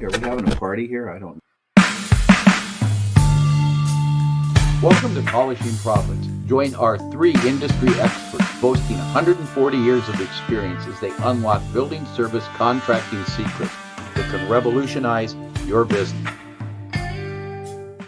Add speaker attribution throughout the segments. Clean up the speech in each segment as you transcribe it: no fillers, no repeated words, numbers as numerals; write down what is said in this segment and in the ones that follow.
Speaker 1: Are we having a party here? I don't. Welcome to Polishing Profits. Join our three industry experts boasting 140 years of experience as they unlock building service contracting secrets that can revolutionize your business.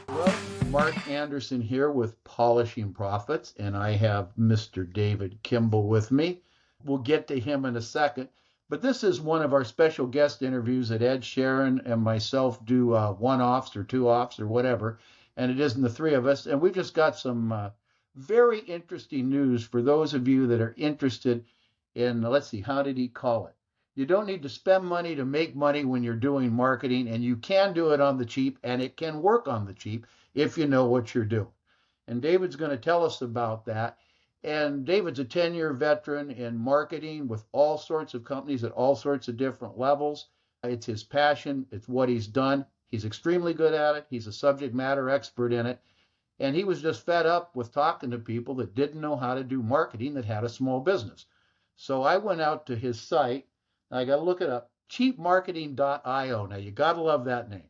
Speaker 1: Well, Mark Anderson here with Polishing Profits, and I have Mr. David Kimball with me. We'll get to him in a second. But this is one of our special guest interviews that Ed, Sharon, and myself do one-offs or two-offs or whatever. And it isn't the three of us. And we've just got some very interesting news for those of you that are interested in, let's see, how did he call it? You don't need to spend money to make money when you're doing marketing, and you can do it on the cheap, and it can work on the cheap if you know what you're doing. And David's going to tell us about that. And David's a 10-year veteran in marketing with all sorts of companies at all sorts of different levels. It's his passion. It's what he's done. He's extremely good at it. He's a subject matter expert in it. And he was just fed up with talking to people that didn't know how to do marketing that had a small business. So I went out to his site. I got to look it up, cheapmarketing.io. Now, you got to love that name.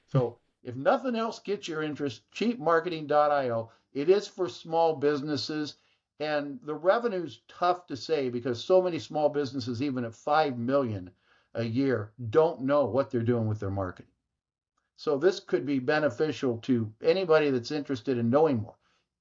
Speaker 1: So if nothing else gets your interest, cheapmarketing.io. It is for small businesses. And the revenue's tough to say because so many small businesses, even at 5 million a year, don't know what they're doing with their marketing. So this could be beneficial to anybody that's interested in knowing more.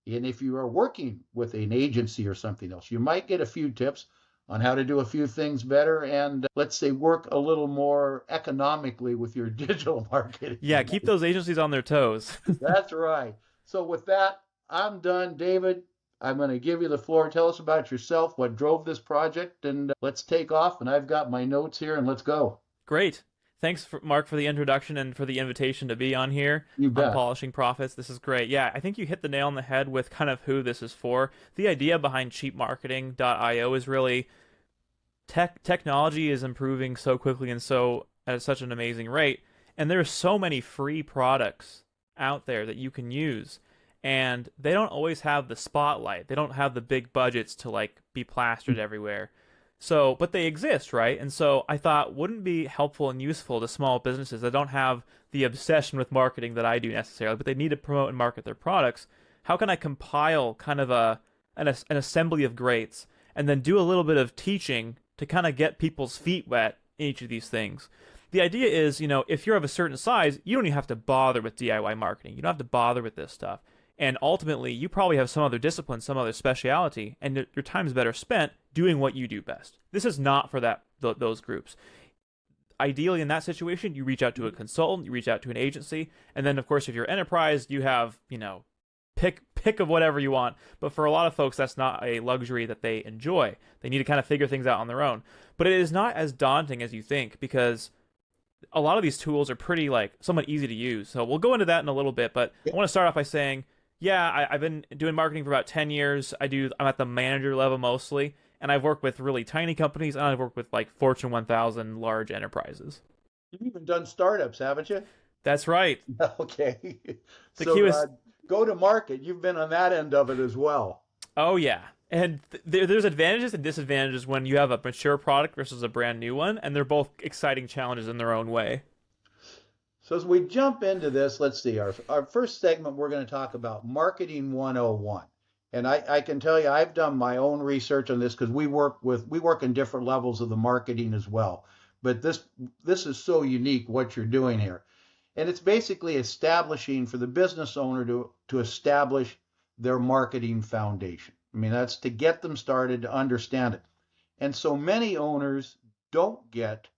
Speaker 1: And if you are working with an agency or something else, you might get a few tips on how to do a few things better and, let's say, work a little more economically with your digital marketing.
Speaker 2: Yeah, keep those agencies on their toes.
Speaker 1: That's right. So with that, I'm done. David, I'm going to give you the floor. Tell us about yourself, what drove this project, and let's take off. And I've got my notes here, and let's go.
Speaker 2: Great. Thanks, Mark, for the introduction and for the invitation to be on here
Speaker 1: You bet.
Speaker 2: on Polishing Profits. This is great. Yeah, I think you hit the nail on the head with kind of who this is for. The idea behind cheapmarketing.io is really technology is improving so quickly and so at such an amazing rate. And there are so many free products out there that you can use. And they don't always have the spotlight. They don't have the big budgets to like be plastered everywhere. So, but they exist, right? And so I thought, wouldn't it be helpful and useful to small businesses that don't have the obsession with marketing that I do necessarily, but they need to promote and market their products? How can I compile kind of an assembly of greats and then do a little bit of teaching to kind of get people's feet wet in each of these things? The idea is, if you're of a certain size, you don't even have to bother with DIY marketing. You don't have to bother with this stuff. And ultimately, you probably have some other discipline, some other speciality, and your time is better spent doing what you do best. This is not for those groups. Ideally, in that situation, you reach out to a consultant, you reach out to an agency, and then, of course, if you're enterprise, you have, pick of whatever you want. But for a lot of folks, that's not a luxury that they enjoy. They need to kind of figure things out on their own. But it is not as daunting as you think because a lot of these tools are pretty, somewhat easy to use. So we'll go into that in a little bit, but I want to start off by saying, yeah, I've been doing marketing for about 10 years. I'm at the manager level mostly, and I've worked with really tiny companies, and I've worked with Fortune 1000 large enterprises.
Speaker 1: You've even done startups, haven't you?
Speaker 2: That's right.
Speaker 1: Okay.
Speaker 2: The key is
Speaker 1: go to market. You've been on that end of it as well.
Speaker 2: Oh, yeah. And there's advantages and disadvantages when you have a mature product versus a brand new one, and they're both exciting challenges in their own way.
Speaker 1: So as we jump into this, let's see, our first segment, we're going to talk about Marketing 101. And I can tell you, I've done my own research on this because we work in different levels of the marketing as well. But this is so unique what you're doing here. And it's basically establishing for the business owner to establish their marketing foundation. I mean, that's to get them started to understand it. And so many owners don't get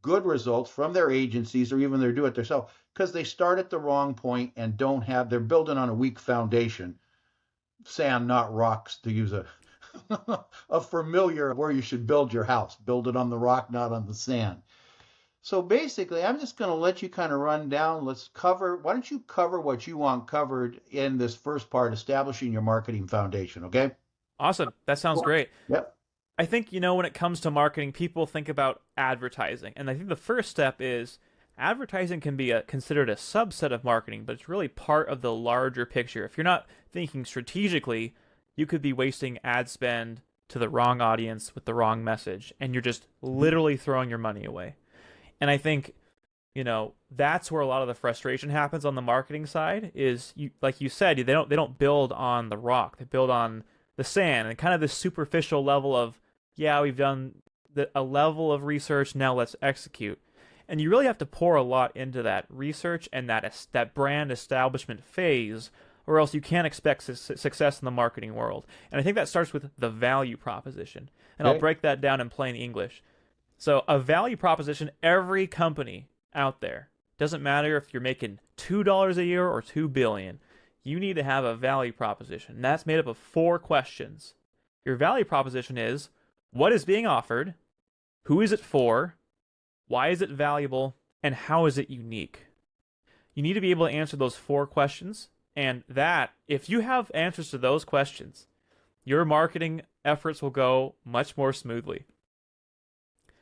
Speaker 1: good results from their agencies or even their do-it-yourself because they start at the wrong point and they're building on a weak foundation. Sand, not rocks, to use a familiar where you should build your house. Build it on the rock, not on the sand. So basically, I'm just going to let you kind of run down. Why don't you cover what you want covered in this first part, establishing your marketing foundation, okay?
Speaker 2: Awesome. That sounds great.
Speaker 1: Yep.
Speaker 2: I think, when it comes to marketing, people think about advertising. And I think the first step is advertising can be considered a subset of marketing, but it's really part of the larger picture. If you're not thinking strategically, you could be wasting ad spend to the wrong audience with the wrong message, and you're just literally throwing your money away. And I think that's where a lot of the frustration happens on the marketing side is you like you said, they don't build on the rock. They build on the sand and kind of this superficial level of, yeah, we've done a level of research, now let's execute. And you really have to pour a lot into that research and that brand establishment phase, or else you can't expect success in the marketing world. And I think that starts with the value proposition. And I'll
Speaker 1: Okay.
Speaker 2: break that down in plain English. So a value proposition, every company out there, doesn't matter if you're making $2 a year or 2 billion, you need to have a value proposition. And that's made up of 4 questions. Your value proposition is, what is being offered? Who is it for? Why is it valuable? And how is it unique? You need to be able to answer those 4 questions. And that, if you have answers to those questions, your marketing efforts will go much more smoothly.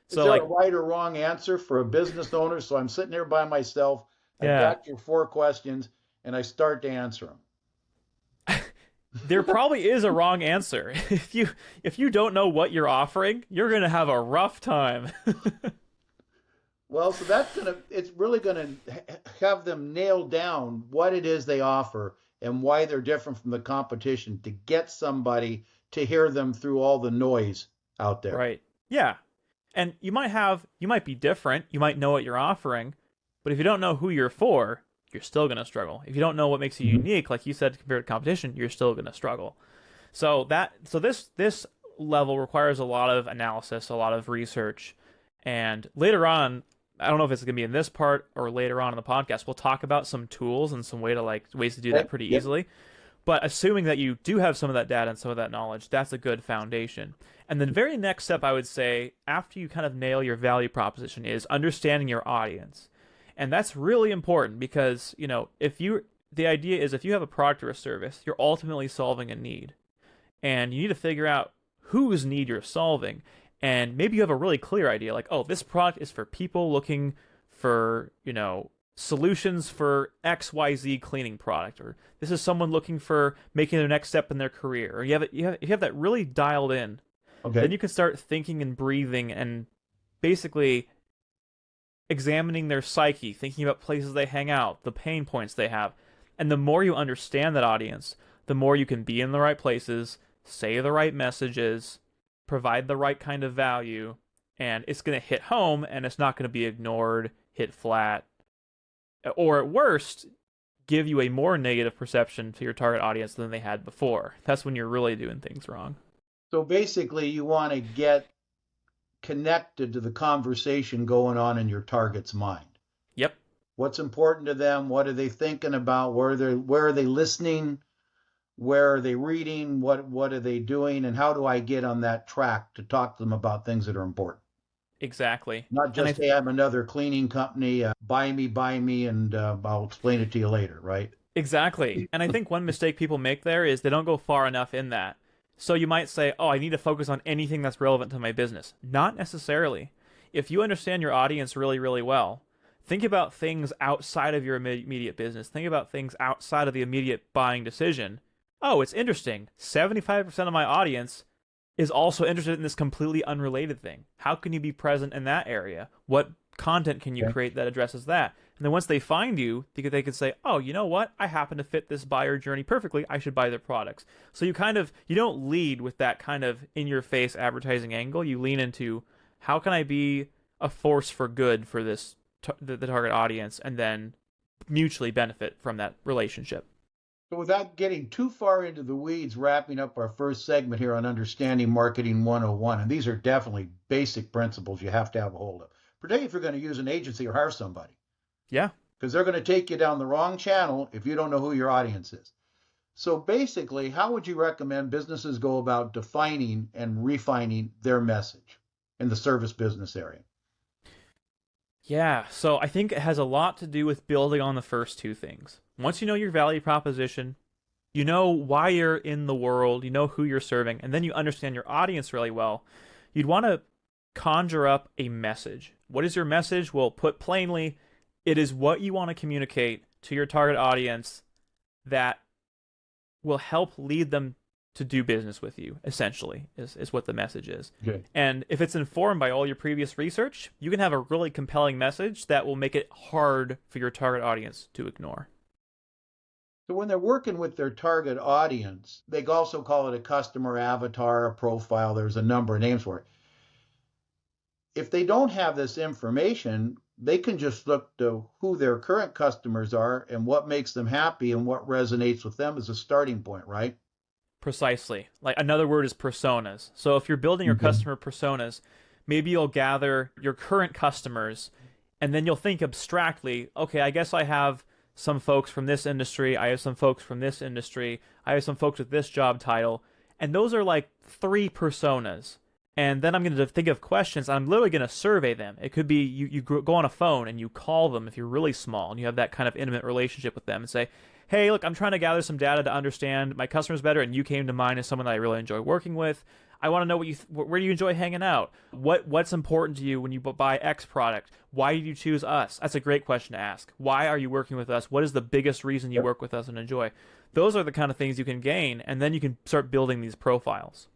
Speaker 1: Is
Speaker 2: So,
Speaker 1: there a
Speaker 2: like,
Speaker 1: right or wrong answer for a business owner? So I'm sitting here by myself. I've
Speaker 2: yeah,
Speaker 1: got your 4 questions and I start to answer them.
Speaker 2: there probably is a wrong answer. If you don't know what you're offering, you're gonna have a rough time.
Speaker 1: Well, so it's really gonna have them nail down what it is they offer and why they're different from the competition to get somebody to hear them through all the noise out there.
Speaker 2: Right. Yeah. And you might be different, you might know what you're offering, but if you don't know who you're for, you're still going to struggle. If you don't know what makes you
Speaker 1: Mhm.
Speaker 2: unique, like you said, compared to competition, you're still going to struggle. So this level requires a lot of analysis, a lot of research, and later on, I don't know if it's going to be in this part or later on in the podcast, we'll talk about some tools and some ways to do that
Speaker 1: Okay.
Speaker 2: pretty
Speaker 1: Yep.
Speaker 2: easily. But assuming that you do have some of that data and some of that knowledge, that's a good foundation. And the very next step, I would say, after you kind of nail your value proposition, is understanding your audience. And that's really important because, the idea is if you have a product or a service, you're ultimately solving a need. And you need to figure out whose need you're solving. And maybe you have a really clear idea, like, oh, this product is for people looking for, solutions for XYZ cleaning product, or this is someone looking for making their next step in their career, or you have that really dialed in. Then
Speaker 1: Okay.
Speaker 2: you can start thinking and breathing and basically examining their psyche, thinking about places they hang out, the pain points they have. And the more you understand that audience, the more you can be in the right places, say the right messages, provide the right kind of value, and it's going to hit home and it's not going to be ignored, hit flat, or at worst, give you a more negative perception to your target audience than they had before. That's when you're really doing things wrong.
Speaker 1: So basically, you want to get connected to the conversation going on in your target's mind.
Speaker 2: Yep,
Speaker 1: What's important to them? What are they thinking about? Where are they listening? Where are they reading? What are they doing? And how do I get on that track to talk to them about things that are important?
Speaker 2: exactly.
Speaker 1: Not
Speaker 2: And
Speaker 1: just, hey, I'm another cleaning company, buy me, and I'll explain it to you later, right?
Speaker 2: exactly. And I think one mistake people make there is they don't go far enough in that. So you might say, "Oh, I need to focus on anything that's relevant to my business." Not necessarily. If you understand your audience really, really well, think about things outside of your immediate business. Think about things outside of the immediate buying decision. Oh, it's interesting. 75% of my audience is also interested in this completely unrelated thing. How can you be present in that area? What content can you
Speaker 1: Okay.
Speaker 2: create that addresses that? And then once they find you, they could say, "Oh, you know what? I happen to fit this buyer journey perfectly. I should buy their products." So you don't lead with that kind of in your face advertising angle. You lean into, how can I be a force for good for the target audience, and then mutually benefit from that relationship.
Speaker 1: So without getting too far into the weeds, wrapping up our first segment here on Understanding Marketing 101, and these are definitely basic principles you have to have a hold of, particularly if you're going to use an agency or hire somebody,
Speaker 2: Yeah.
Speaker 1: because they're going to take you down the wrong channel if you don't know who your audience is. So basically, how would you recommend businesses go about defining and refining their message in the service business area?
Speaker 2: Yeah, so I think it has a lot to do with building on the first two things. Once you know your value proposition, you know why you're in the world, you know who you're serving, and then you understand your audience really well, you'd want to conjure up a message. What is your message? Well, put plainly, it is what you want to communicate to your target audience that will help lead them to do business with you, essentially, is what the message is.
Speaker 1: Okay.
Speaker 2: And if it's informed by all your previous research, you can have a really compelling message that will make it hard for your target audience to ignore.
Speaker 1: So when they're working with their target audience, they also call it a customer avatar, a profile. There's a number of names for it. If they don't have this information, they can just look to who their current customers are and what makes them happy and what resonates with them as a starting point, right?
Speaker 2: Precisely. Like another word is personas. So if you're building your customer personas, maybe you'll gather your current customers and then you'll think abstractly, okay, I guess I have some folks from this industry, I have some folks from this industry, I have some folks with this job title, and those are like 3 personas. And then I'm going to think of questions. I'm literally going to survey them. It could be you go on a phone and you call them if you're really small and you have that kind of intimate relationship with them and say, hey, look, I'm trying to gather some data to understand my customers better, and you came to mind as someone that I really enjoy working with. I want to know where do you enjoy hanging out? What's important to you when you buy X product? Why did you choose us? That's a great question to ask. Why are you working with us? What is the biggest reason you work with us and enjoy? Those are the kind of things you can gain, and then you can start building these profiles.